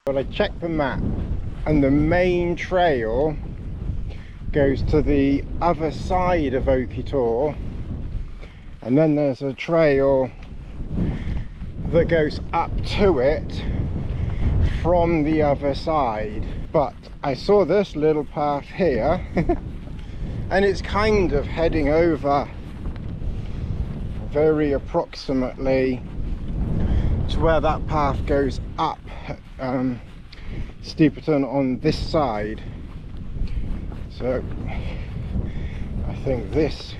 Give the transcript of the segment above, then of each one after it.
But I checked the map and the main trail goes to the other side of Oakley, and then there's a trail that goes up to it from the other side. But I saw this little path here and it's kind of heading over very approximately to where that path goes up Steeperton on this side. So I think this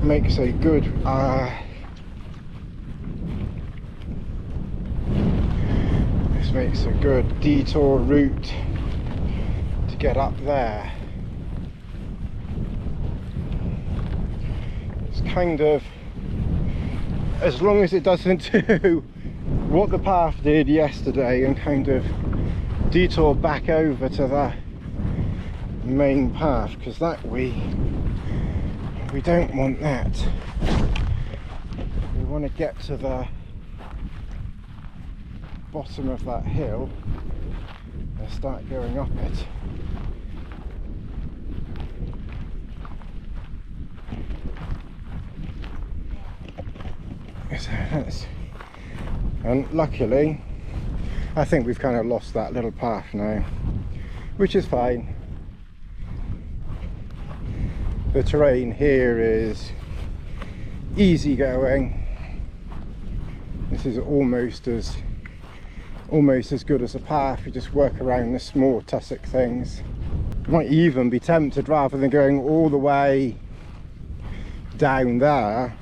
makes a good detour route to get up there. It's kind of, as long as it doesn't do what the path did yesterday and kind of detour back over to the main path, because that we don't want that. We want to get to the bottom of that hill and start going up it. So and luckily I think we've kind of lost that little path now, which is fine. The terrain here is easy going. This is almost as good as a path. You just work around the small tussock things. You might even be tempted, rather than going all the way down there,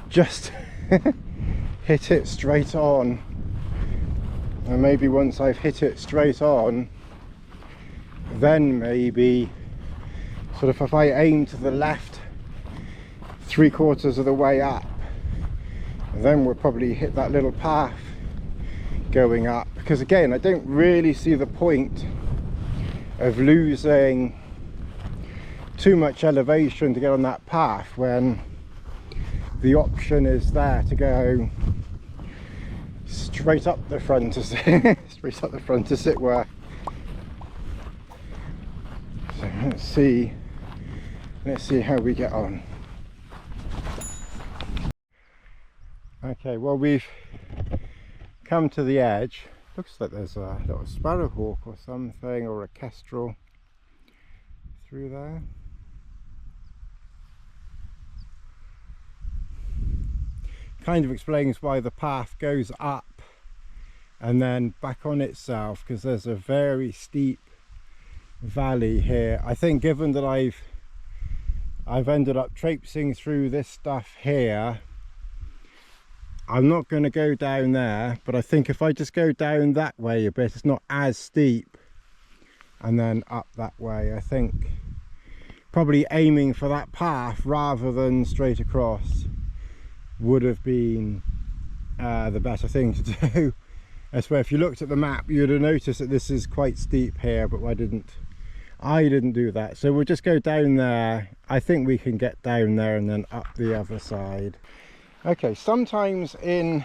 just hit it straight on. And maybe once I've hit it straight on, then maybe sort of, if I aim to the left 3/4 of the way up, then we'll probably hit that little path going up. Because again, I don't really see the point of losing too much elevation to get on that path when the option is there to go straight up the front, as it were. So let's see how we get on. Okay, well, we've come to the edge. Looks like there's a little sparrowhawk or something, or a kestrel through there. Kind of explains why the path goes up and then back on itself, because there's a very steep valley here. I think, given that I've ended up traipsing through this stuff here, I'm not going to go down there, but I think if I just go down that way a bit, it's not as steep, and then up that way, I think probably aiming for that path rather than straight across would have been the better thing to do. I swear, if you looked at the map, you'd have noticed that this is quite steep here, but I didn't do that. So we'll just go down there. I think we can get down there and then up the other side. Okay, sometimes in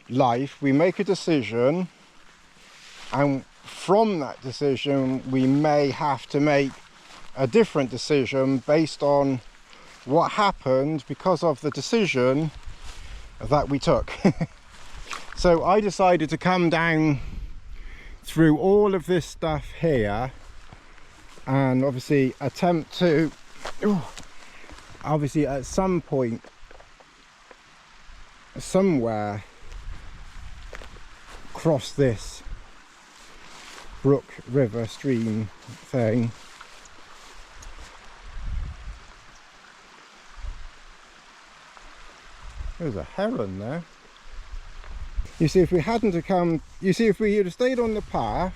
life we make a decision, and from that decision we may have to make a different decision based on what happened because of the decision that we took. So I decided to come down through all of this stuff here and obviously attempt to, obviously at some point, somewhere, cross this brook, river, stream thing. There's a heron there. You see, if we hadn't have come, you see, if we had stayed on the path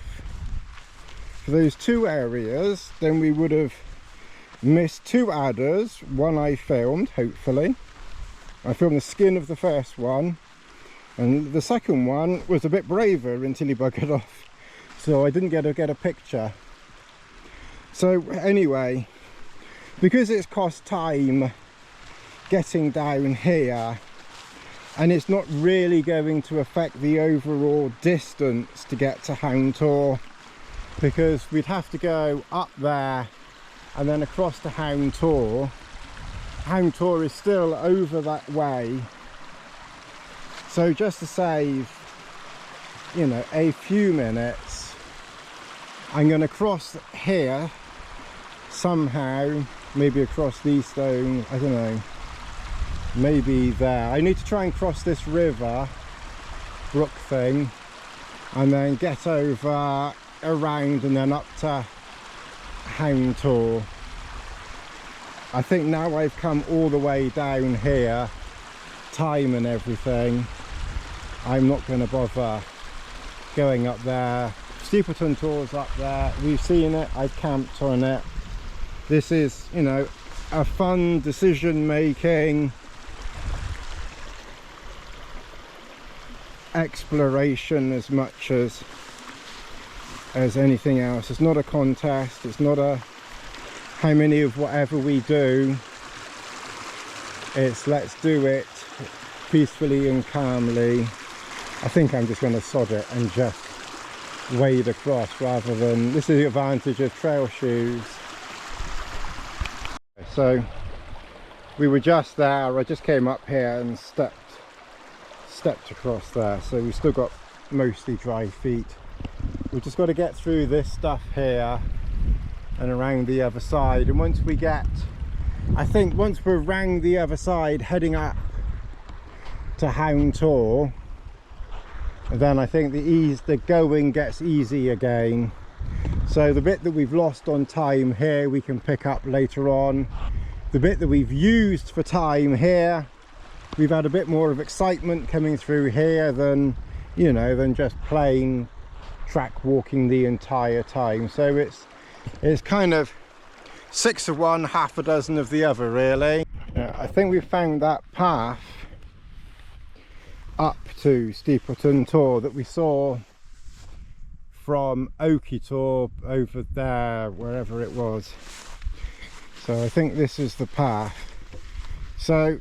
for those two areas, then we would have missed two adders. One I filmed, hopefully. I filmed the skin of the first one, and the second one was a bit braver until he buggered off, so I didn't get a picture. So anyway, because it's cost time getting down here, and it's not really going to affect the overall distance to get to Hound Tor, because we'd have to go up there and then across to Hound Tor. Hound Tor is still over that way, so just to save, you know, a few minutes, I'm going to cross here somehow, maybe across these stones, I don't know, maybe there. I need to try and cross this river brook thing and then get over around and then up to Hound Tor. I think now I've come all the way down here, time and everything, I'm not going to bother going up there. Steepleton Tor's up there, we've seen it, I've camped on it. This is, you know, a fun decision making exploration as much as anything else. It's not a contest, it's not a how many of whatever we do, it's let's do it peacefully and calmly. I think I'm just going to sod it and just wade across rather than, this is the advantage of trail shoes. So we were just there, I just came up here and stepped across there, so we've still got mostly dry feet. We've just got to get through this stuff here and around the other side, and once we get, I think once we're around the other side heading up to Hound Tor, then I think the going gets easy again. So the bit that we've lost on time here we can pick up later on. The bit that we've used for time here, we've had a bit more of excitement coming through here than, you know, than just plain track walking the entire time. So it's kind of 6 of one, half a dozen of the other, really. I think we found that path up to Steepleton Tor that we saw from Oakley Tor over there, wherever it was. So I think this is the path. So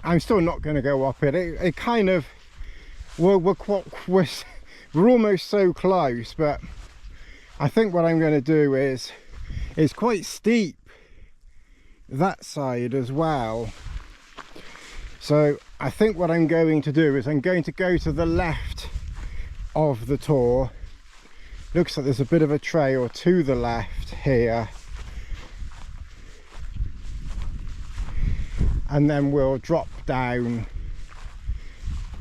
I'm still not going to go up it. It kind of, we're almost so close, but I think what I'm going to do is, it's quite steep that side as well. So I think what I'm going to do is I'm going to go to the left of the Tor. Looks like there's a bit of a trail to the left here, and then we'll drop down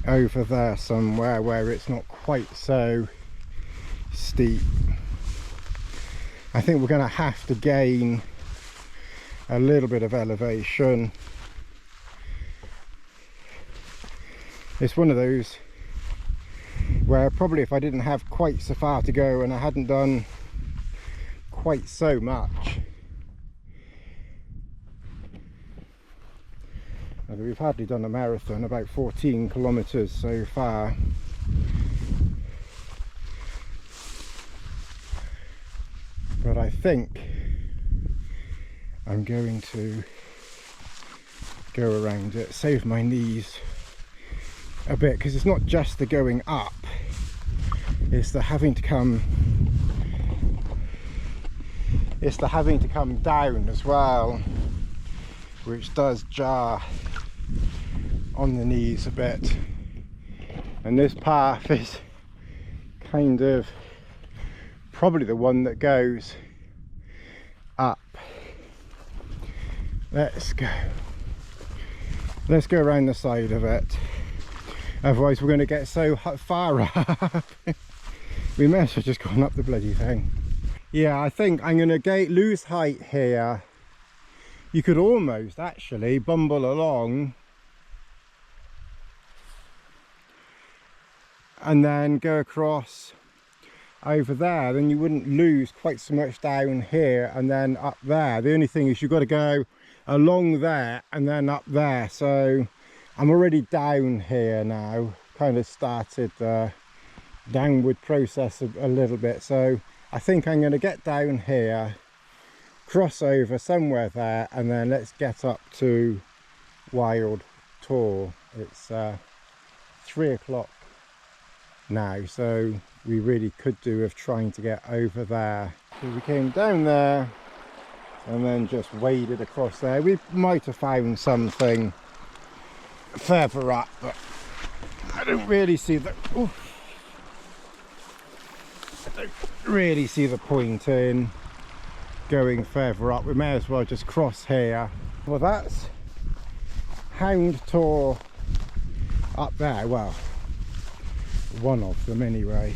over there somewhere where it's not quite so steep. I think we're going to have to gain a little bit of elevation. It's one of those where probably if I didn't have quite so far to go and I hadn't done quite so much, we've hardly done a marathon, about 14 kilometers so far. But I think I'm going to go around it, save my knees a bit, because it's not just the going up, it's the having to come down as well, which does jar on the knees a bit. And this path is kind of probably the one that goes up. Let's go around the side of it, otherwise we're going to get so far up. We may as well just gone up the bloody thing. Yeah, I think I'm going to lose height here. You could almost actually bumble along and then go across over there, then you wouldn't lose quite so much down here and then up there. The only thing is you've got to go along there and then up there. So I'm already down here now, kind of started the downward process a little bit. So I think I'm going to get down here, cross over somewhere there, and then let's get up to Wild Tor. It's 3 o'clock now, so we really could do with trying to get over there. So we came down there and then just waded across there. We might have found something further up, but I don't really see the point in going further up. We may as well just cross here. Well, that's Hound Tor up there, well, one of them anyway.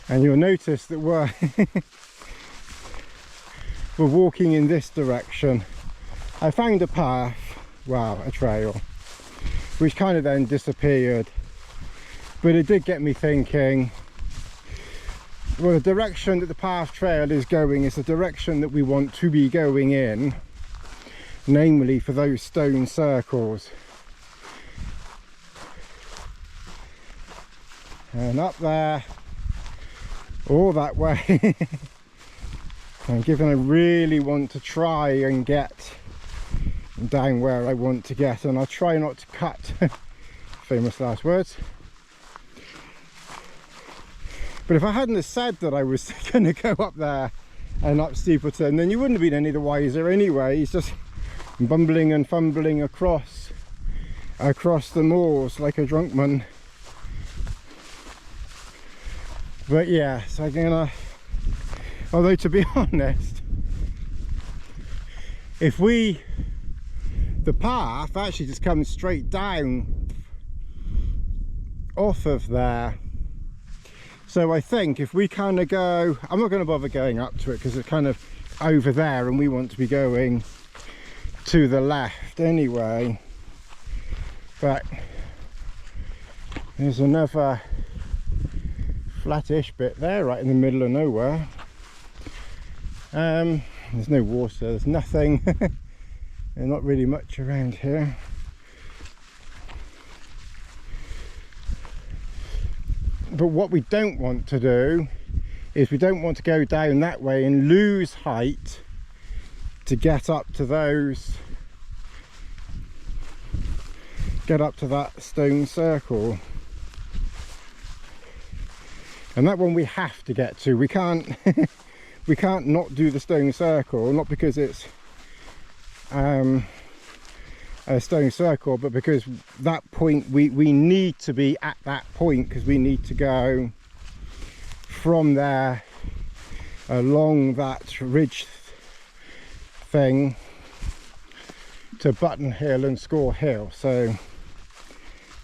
And you'll notice that we're we're walking in this direction. I found a path, well, a trail, which kind of then disappeared, but it did get me thinking, well, the direction that the path trail is going is the direction that we want to be going in, namely for those stone circles. And up there, all that way, and given I really want to try and get down where I want to get, and I'll try not to cut, famous last words. But if I hadn't have said that I was going to go up there and up Steepleton, then you wouldn't have been any the wiser anyway. He's just bumbling and fumbling across the moors like a drunk man. But yeah, so I'm gonna, although to be honest, if the path actually just comes straight down off of there. So I think if we kind of go, I'm not going to bother going up to it because it's kind of over there and we want to be going to the left anyway. But there's another flattish bit there right in the middle of nowhere. There's no water, there's nothing. There's not really much around here. But what we don't want to do is we don't want to go down that way and lose height to get up to those, get up to that stone circle. And that one we have to get to. We can't we can't not do the stone circle, not because it's a stone circle, but because that point we need to be at that point, because we need to go from there along that ridge thing to Button Hill and Score Hill. So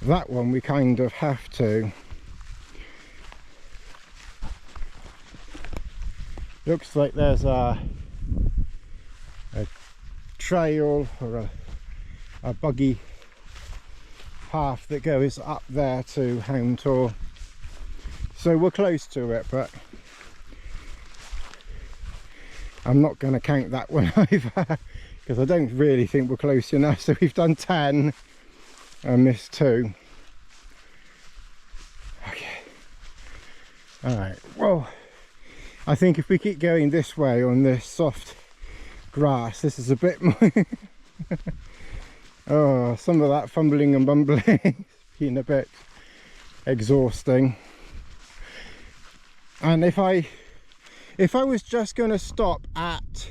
that one we kind of have to. Looks like there's a trail or a buggy path that goes up there to Hound Tor. So we're close to it, but I'm not going to count that one either because I don't really think we're close enough. So we've done 10 and missed 2. Okay. Alright, well, I think if we keep going this way on this soft grass, this is a bit more oh, some of that fumbling and bumbling has been a bit exhausting. And if I was just going to stop at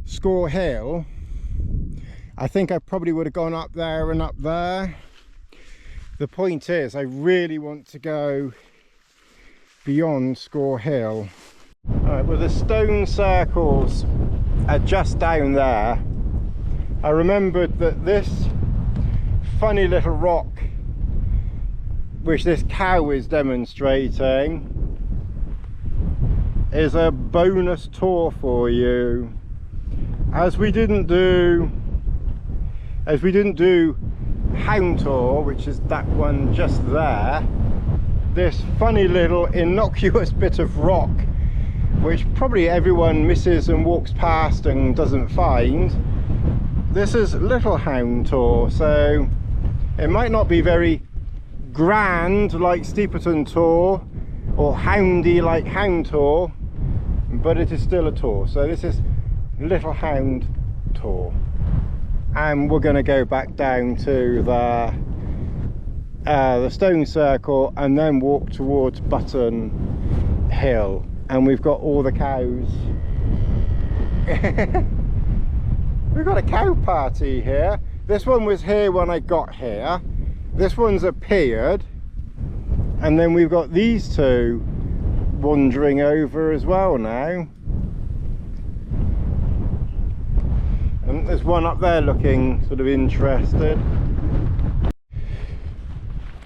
Score Hill, I think I probably would have gone up there and up there. The point is, I really want to go beyond Score Hill. Alright, well, the stone circles are just down there. I remembered that this funny little rock which this cow is demonstrating is a bonus tour for you. As we didn't do Hound Tor, which is that one just there, this funny little innocuous bit of rock which probably everyone misses and walks past and doesn't find, this is Little Hound Tor. So it might not be very grand like Steepleton Tor or houndy like Hound Tor, but it is still a tour. So this is Little Hound Tor, and we're going to go back down to the the stone circle and then walk towards Button Hill, and we've got all the cows. We've got a cow party here. This one was here when I got here. This one's appeared, and then we've got these two wandering over as well now. And there's one up there looking sort of interested.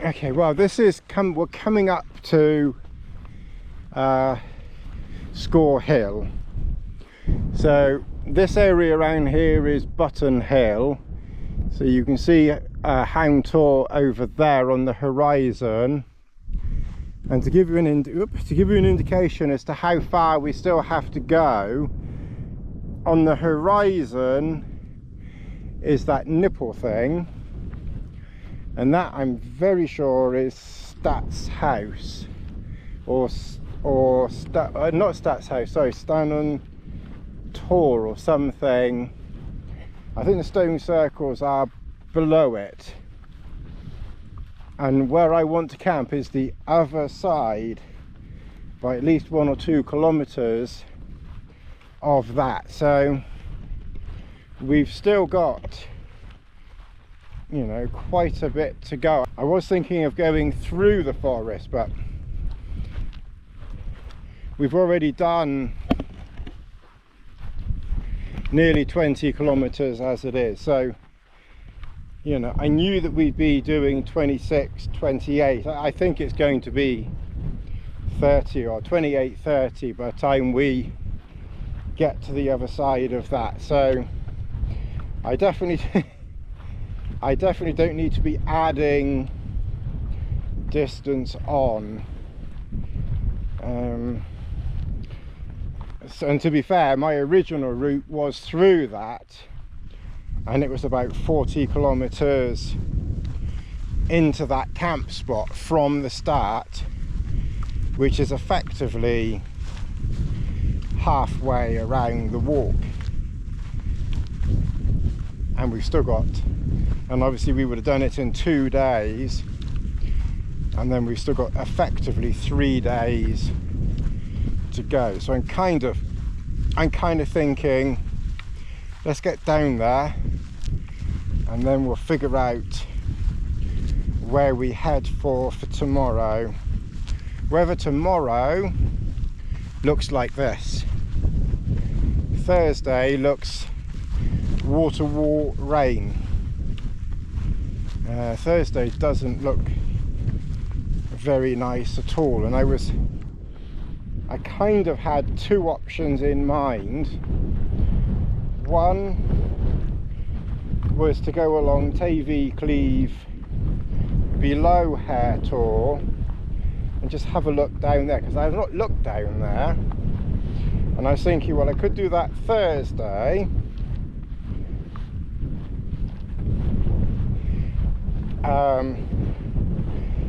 Okay, well, this is we're coming up to Score Hill. So this area around here is Button Hill. So you can see Hound Tor over there on the horizon. And to give you an indication as to how far we still have to go, on the horizon is that nipple thing, and that I'm very sure is Stat's house, or not Stat's house, sorry, Stannon Tor or something. I think the stone circles are below it, and where I want to camp is the other side by at least 1 or 2 kilometers of that. So we've still got, you know, quite a bit to go. I was thinking of going through the forest, but we've already done nearly 20 kilometers as it is. So, you know, I knew that we'd be doing 26, 28. I think it's going to be 30 or 28, 30 by the time we get to the other side of that. So I definitely don't need to be adding distance on. And to be fair, my original route was through that, and it was about 40 kilometers into that camp spot from the start, which is effectively halfway around the walk. And we've still got, and obviously we would have done it in 2 days, and then we've still got effectively 3 days to go. So I'm kind of thinking, let's get down there and then we'll figure out where we head for tomorrow. Weather tomorrow looks like this. Thursday looks water wall rain. Thursday doesn't look very nice at all, and I kind of had 2 options in mind. One was to go along Tavy Cleeve below Hare Tor and just have a look down there, because I've not looked down there, and I was thinking, well, I could do that Thursday,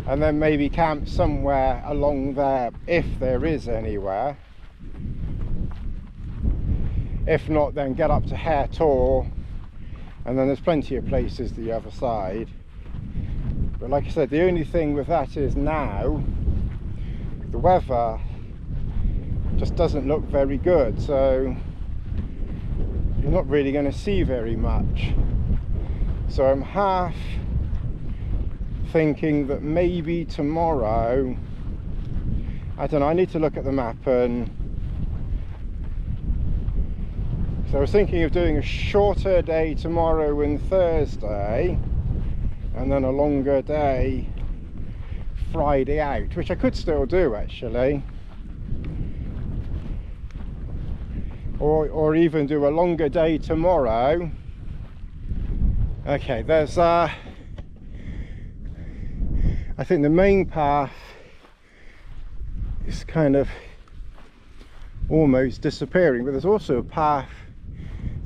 and then maybe camp somewhere along there if there is anywhere. If not, then get up to Hare Tor, and then there's plenty of places the other side. But like I said, the only thing with that is now the weather just doesn't look very good, so you're not really going to see very much. So I'm half thinking that maybe tomorrow, I don't know, I need to look at the map. And so I was thinking of doing a shorter day tomorrow and Thursday, and then a longer day Friday out, which I could still do actually, or even do a longer day tomorrow. Okay, there's I think the main path is kind of almost disappearing, but there's also a path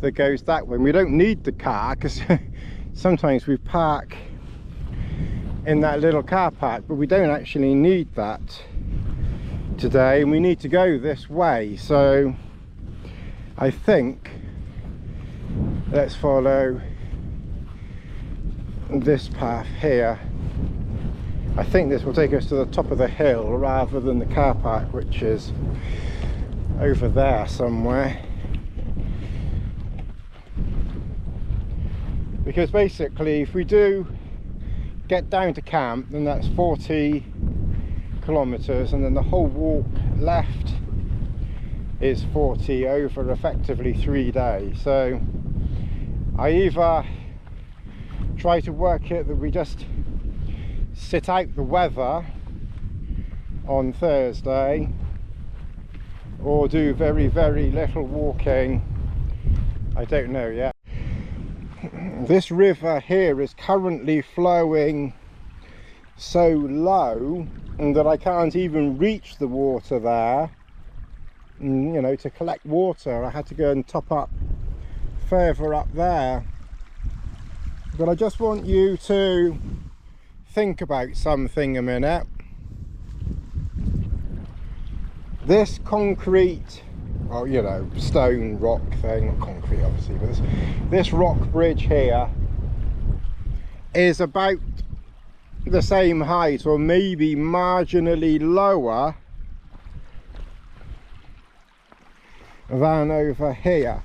that goes that way. We don't need the car, because sometimes we park in that little car park, but we don't actually need that today, and we need to go this way. So I think let's follow this path here. I think this will take us to the top of the hill rather than the car park, which is over there somewhere. Because basically if we do get down to camp, then that's 40 kilometers, and then the whole walk left is 40 over effectively 3 days. So I either try to work it that we just sit out the weather on Thursday, or do very, very little walking. I don't know yet. This river here is currently flowing so low that I can't even reach the water there. And, you know, to collect water I had to go and top up further up there. But I just want you to think about something a minute. This concrete, well, you know, stone rock thing, not concrete obviously, but this rock bridge here is about the same height, or maybe marginally lower than over here.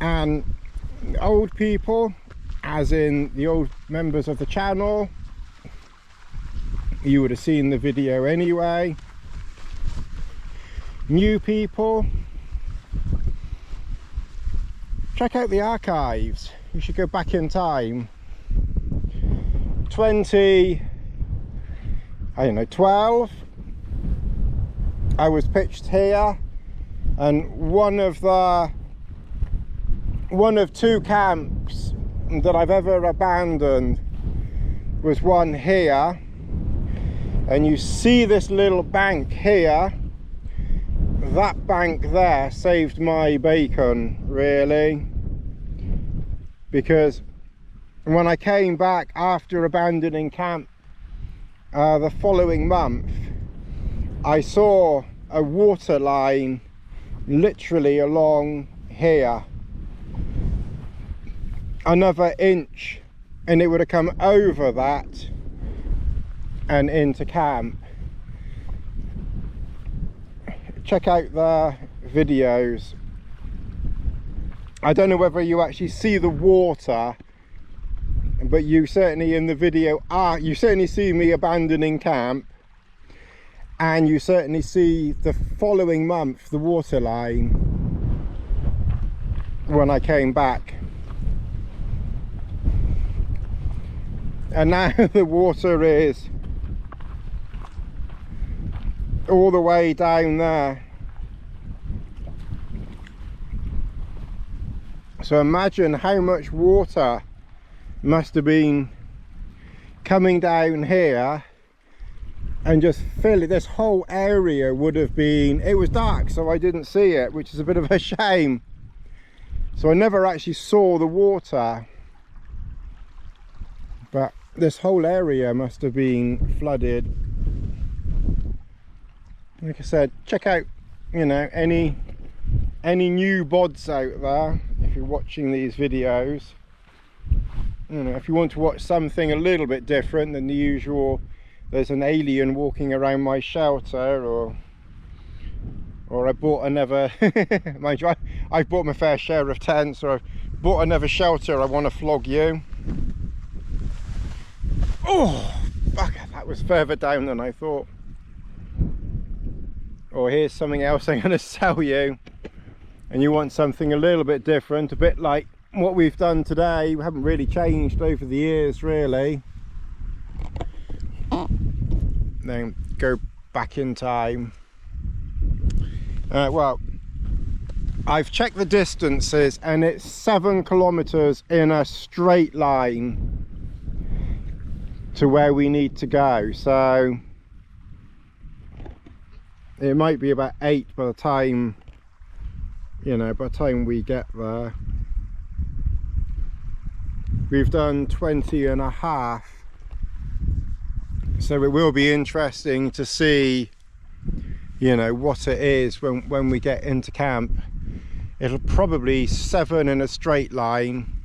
And old people, as in the old members of the channel, you would have seen the video anyway. New people, check out the archives. You should go back in time. 2012, I was pitched here, and one of two camps that I've ever abandoned was one here. And you see this little bank here, that bank there saved my bacon, really, because when I came back after abandoning camp the following month, I saw a water line literally along here, another inch, and it would have come over that and into camp. Check out the videos. I don't know whether you actually see the water, but you certainly in the video you certainly see me abandoning camp, and you certainly see the following month the water line when I came back. And now the water is all the way down there. So imagine how much water must have been coming down here and just fill it. This whole area would have been, it was dark so I didn't see it, which is a bit of a shame. So I never actually saw the water, but this whole area must have been flooded. Like I said, check out, you know, any new bods out there if you're watching these videos. You know, if you want to watch something a little bit different than the usual, there's an alien walking around my shelter, or I bought another mind you, I've bought my fair share of tents, or I've bought another shelter, I want to flog you. Oh fuck, that was further down than I thought. Or here's something else I'm going to sell you, and you want something a little bit different, a bit like what we've done today. We haven't really changed over the years, really. Then go back in time. Well, I've checked the distances and it's 7 kilometers in a straight line to where we need to go. So it might be about 8 by the time, you know, by the time we get there. We've done 20 and a half, so it will be interesting to see, you know, what it is when we get into camp. It'll probably 7 in a straight line,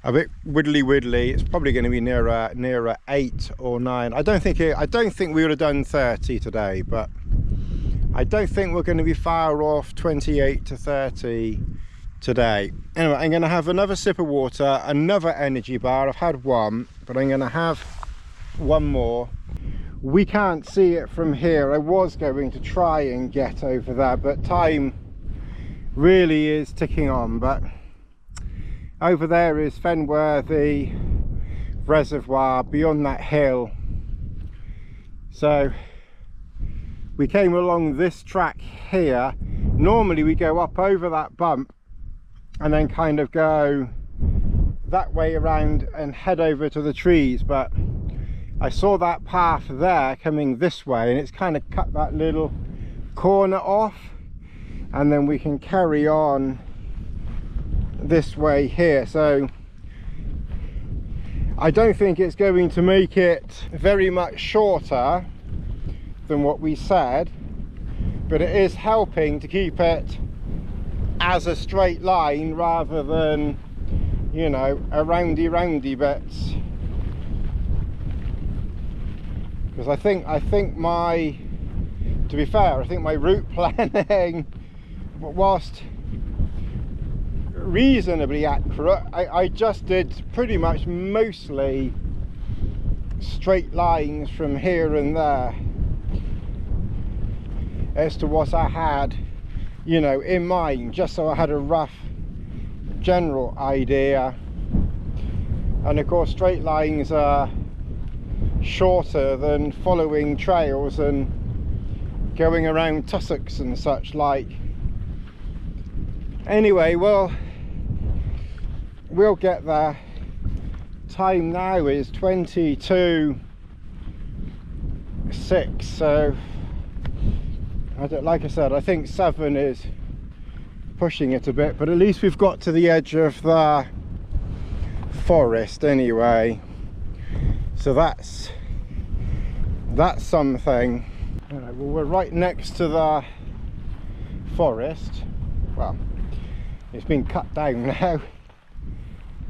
a bit widdly. It's probably going to be nearer 8 or 9. I don't think we would have done 30 today, but I don't think we're going to be far off 28 to 30 today. Anyway, I'm going to have another sip of water, another energy bar. I've had one, but I'm going to have one more. We can't see it from here. I was going to try and get over there, but time really is ticking on. But over there is Fenworthy Reservoir, beyond that hill. So we came along this track here. Normally we go up over that bump and then kind of go that way around and head over to the trees, but I saw that path there coming this way, and it's kind of cut that little corner off, and then we can carry on this way here. So I don't think it's going to make it very much shorter than what we said, but it is helping to keep it as a straight line rather than, you know, a roundy bits. Because I think my, to be fair, I think my route planning, whilst reasonably accurate, I just did pretty much mostly straight lines from here and there as to what I had, you know, in mind, just so I had a rough general idea. And of course straight lines are shorter than following trails and going around tussocks and such like. Anyway, well, we'll get there. Time now is 22:06, so like I said, I think 7 is pushing it a bit, but at least we've got to the edge of the forest anyway, so that's something. Right, well, we're right next to the forest. Well, it's been cut down now,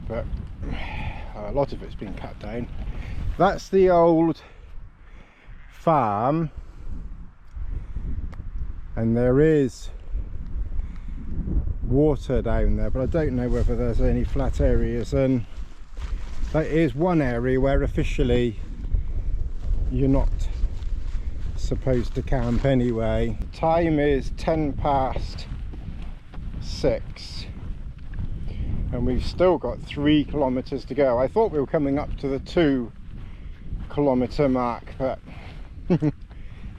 but a lot of it's been cut down. That's the old farm, and there is water down there, but I don't know whether there's any flat areas, and that is one area where officially you're not supposed to camp anyway. Time is 6:10, and we've still got 3 kilometers to go. I thought we were coming up to the 2 kilometer mark, but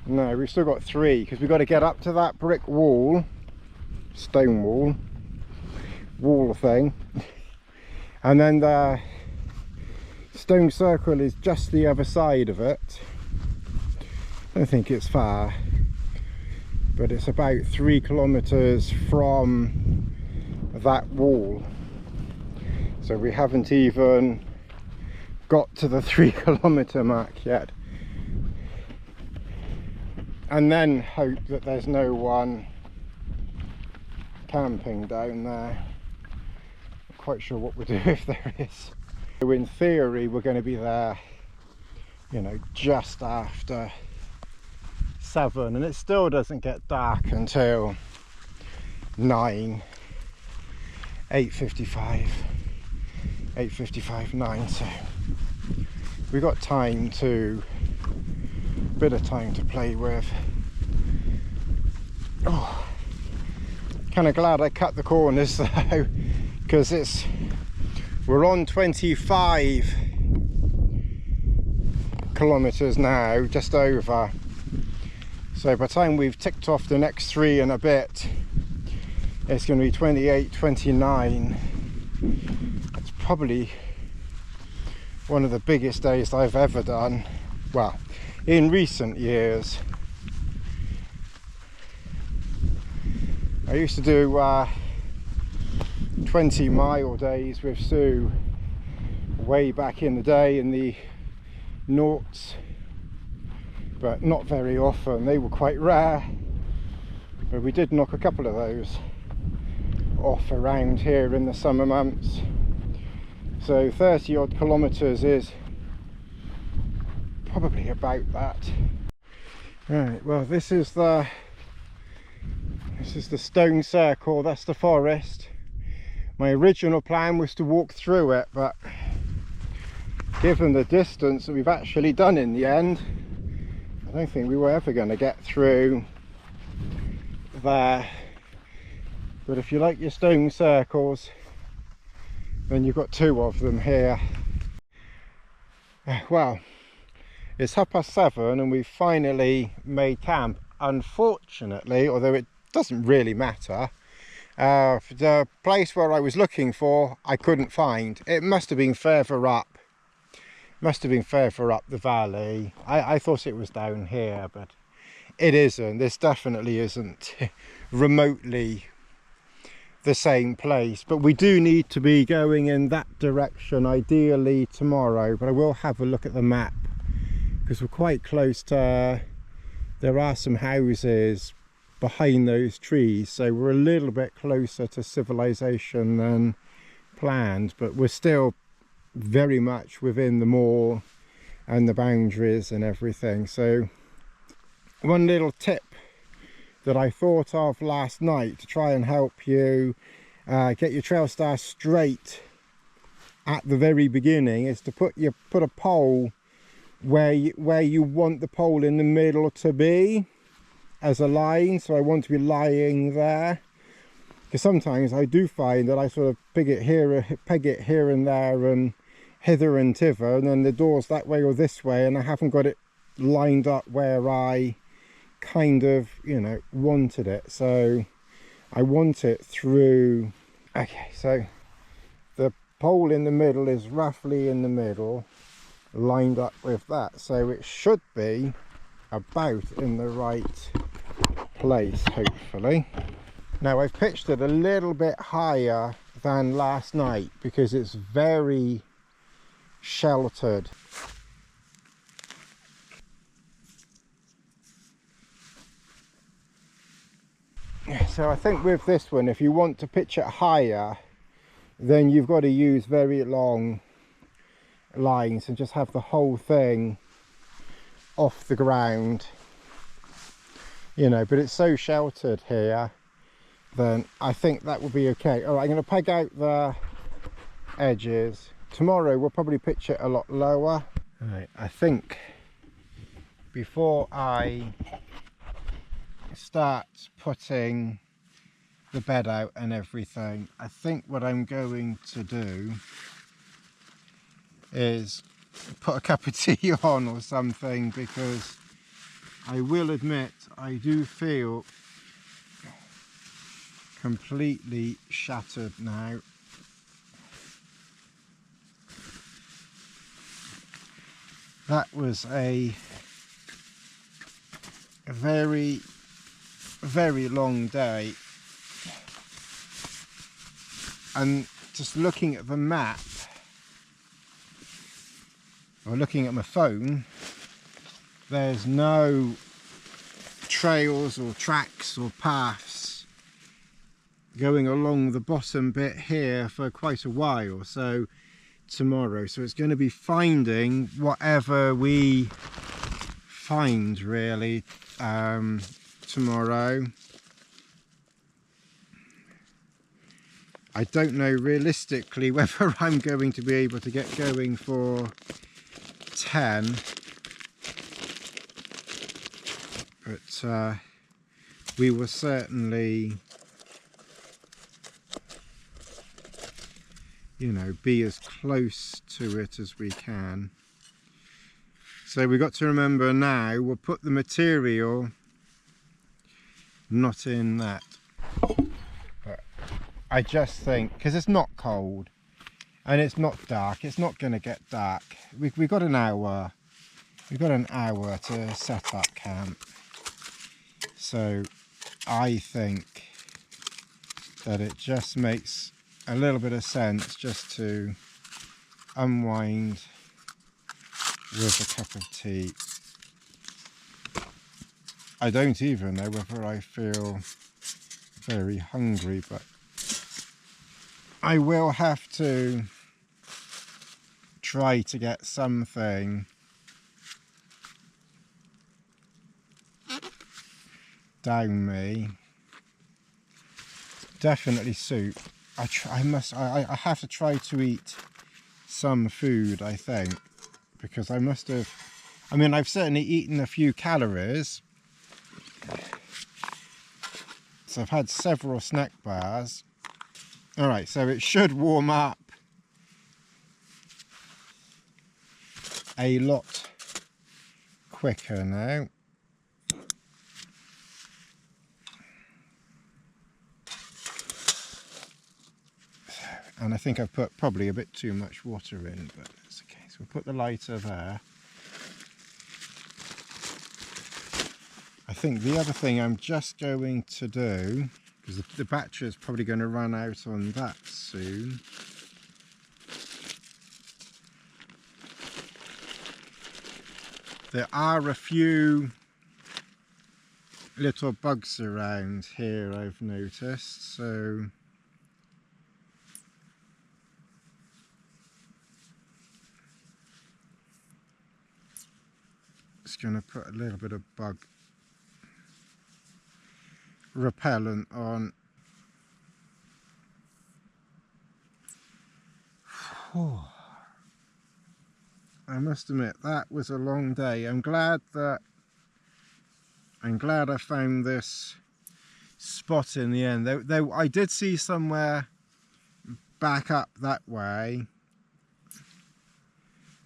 no, we've still got 3, because we've got to get up to that brick wall, stone wall thing, and then the stone circle is just the other side of it. I don't think it's far, but it's about 3 kilometers from that wall, so we haven't even got to the 3 kilometer mark yet. And then hope that there's no one camping down there. Not quite sure what we'll do if there is. So in theory we're going to be there, you know, just after 7, and it still doesn't get dark until 9, 8:55, 9, so we've got time to, bit of time to play with. Oh, kind of glad I cut the corners though, because we're on 25 kilometers now, just over. So by the time we've ticked off the next 3 and a bit, it's going to be 28, 29. It's probably one of the biggest days I've ever done, well, in recent years. I used to do 20-mile days with Sue way back in the day, in the noughts, but not very often. They were quite rare, but we did knock a couple of those off around here in the summer months. So 30 odd kilometres is probably about that. Right, well this is the stone circle, that's the forest. My original plan was to walk through it, but given the distance that we've actually done in the end, I don't think we were ever going to get through there. But if you like your stone circles, then you've got two of them here. Well, it's 7:30 and we've finally made camp. Unfortunately, although it doesn't really matter, the place where I was looking for I couldn't find. It must have been further up. The valley. I thought it was down here, but it isn't. This definitely isn't remotely the same place, but we do need to be going in that direction ideally tomorrow. But I will have a look at the map because we're quite close to, there are some houses behind those trees, so we're a little bit closer to civilization than planned, but we're still very much within the moor and the boundaries and everything. So one little tip that I thought of last night to try and help you get your Trailstar straight at the very beginning is to put a pole where you want the pole in the middle to be as a line. So I want to be lying there, because sometimes I do find that I sort of peg it here and there and hither and thither, and then the door's that way or this way, and I haven't got it lined up where I kind of, you know, wanted it. So I want it through. Okay, so the pole in the middle is roughly in the middle, lined up with that, so it should be about in the right place, hopefully. Now I've pitched it a little bit higher than last night because it's very sheltered. So I think with this one, if you want to pitch it higher, then you've got to use very long lines and just have the whole thing off the ground, you know. But it's so sheltered here, then I think that will be okay. All right, I'm going to peg out the edges. Tomorrow we'll probably pitch it a lot lower. All right, I think before I start putting the bed out and everything, I think what I'm going to do is put a cup of tea on or something, because I will admit I do feel completely shattered now. That was a very, very long day, and just looking at the map or looking at my phone, there's no trails or tracks or paths going along the bottom bit here for quite a while. So tomorrow, so it's going to be finding whatever we find really tomorrow. I don't know realistically whether I'm going to be able to get going for 10, but we will certainly, you know, be as close to it as we can. So we've got to remember now, we'll put the material not in that. But I just think, because it's not cold and it's not dark, it's not going to get dark. We've got an hour. We've got an hour to set up camp. So I think that it just makes a little bit of sense just to unwind with a cup of tea. I don't even know whether I feel very hungry, but I will have to try to get something down me. Definitely soup. I have to try to eat some food, I think, because I must have, I mean, I've certainly eaten a few calories, so I've had several snack bars. All right, so it should warm up a lot quicker now. And I think I've put probably a bit too much water in, but it's okay. So we'll put the lighter there. I think the other thing I'm just going to do, because the battery is probably going to run out on that soon. There are a few little bugs around here, I've noticed, so just going to put a little bit of bug repellent on. I must admit, that was a long day. I'm glad I found this spot in the end. I did see somewhere back up that way,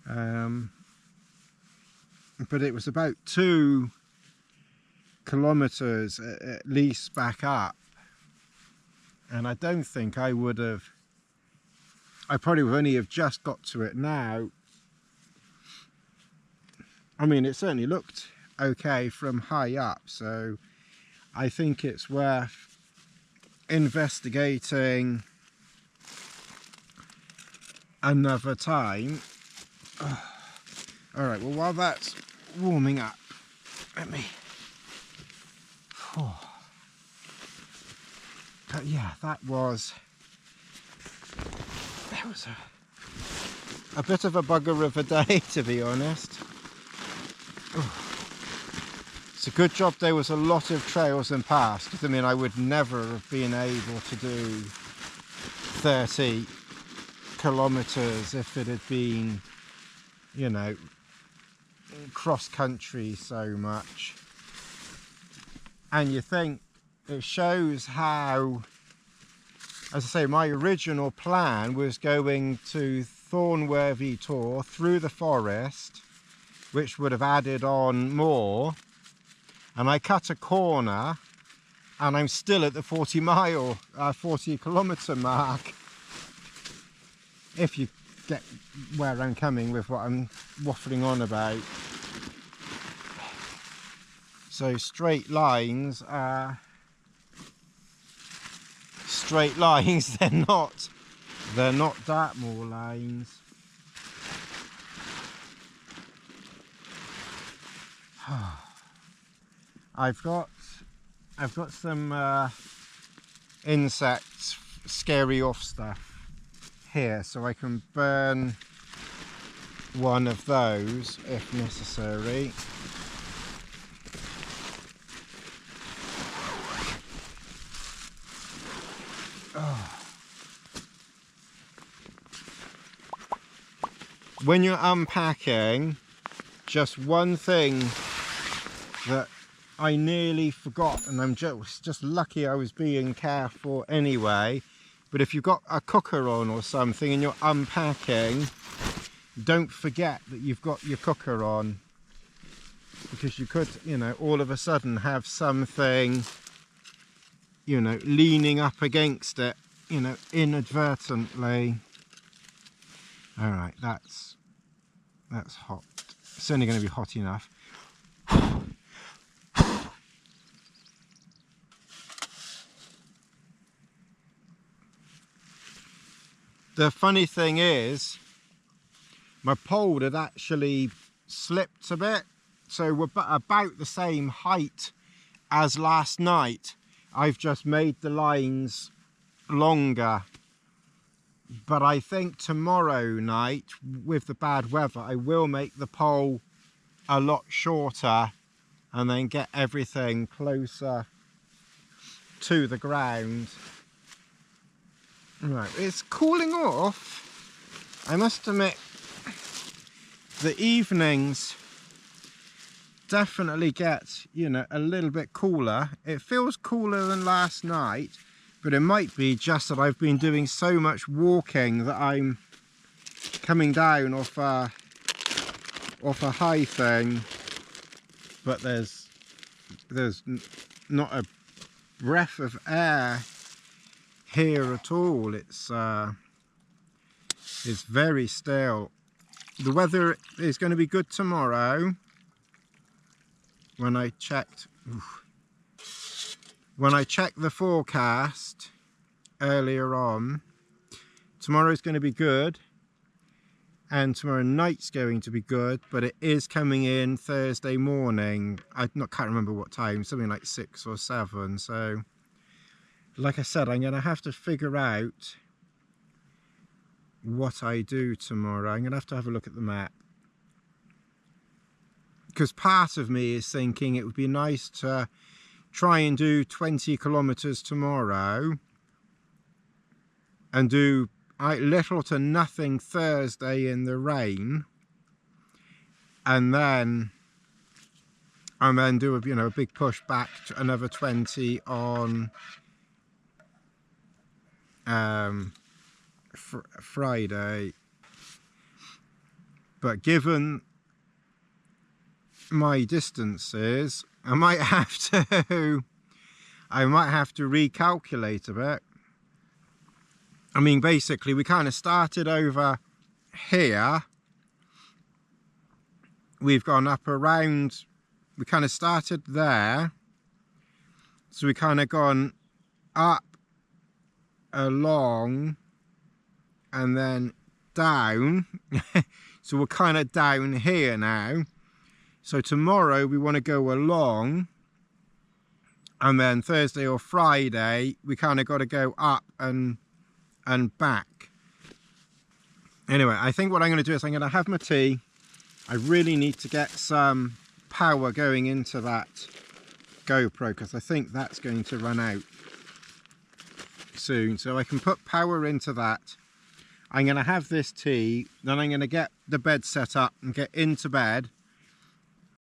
but it was about 2 kilometers at least back up, and I don't think I would have, I probably would only have just got to it now. I mean, it certainly looked okay from high up, so I think it's worth investigating another time. All right, well, while that's warming up, let me, but yeah, that was a bit of a bugger of a day, to be honest. It's a good job there was a lot of trails and paths, because I mean, I would never have been able to do 30 kilometers if it had been, you know, cross country so much. And you think it shows how, as I say, my original plan was going to Thornworthy Tor through the forest, which would have added on more, and I cut a corner and I'm still at the 40 kilometre mark, if you get where I'm coming with what I'm waffling on about. So straight lines are straight lines, they're not Dartmoor lines. I've got some insects scary off stuff here, so I can burn one of those if necessary. When you're unpacking, just one thing that I nearly forgot, and I'm just lucky I was being careful anyway, but if you've got a cooker on or something and you're unpacking, don't forget that you've got your cooker on, because you could, you know, all of a sudden have something, you know, leaning up against it, you know, inadvertently. All right, that's hot. It's only going to be hot enough. The funny thing is, my pole had actually slipped a bit, so we're about the same height as last night. I've just made the lines longer But I think tomorrow night, with the bad weather, I will make the pole a lot shorter and then get everything closer to the ground. Right, it's cooling off. I must admit, the evenings definitely get, you know, a little bit cooler. It feels cooler than last night, but it might be just that I've been doing so much walking that I'm coming down off a high thing, but there's not a breath of air here at all. It's very still. The weather is going to be good tomorrow. When I checked the forecast earlier on, tomorrow's going to be good, and tomorrow night's going to be good, but it is coming in Thursday morning. I can't remember what time, something like 6 or 7. So like I said, I'm going to have to figure out what I do tomorrow. I'm going to have a look at the map, because part of me is thinking it would be nice to try and do 20 kilometers tomorrow and do little to nothing Thursday in the rain, and then do a big push back to another 20 on Friday. But given my distances, I might have to recalculate a bit. I mean, basically we kind of started over here, we've gone up around, we kind of started there, so we kind of gone up along and then down. So we're kind of down here now. So tomorrow we want to go along, and then Thursday or Friday we kind of got to go up and back. Anyway, I think what I'm going to do is I'm going to have my tea. I really need to get some power going into that GoPro, because I think that's going to run out soon. So I can put power into that. I'm going to have this tea, then I'm going to get the bed set up and get into bed.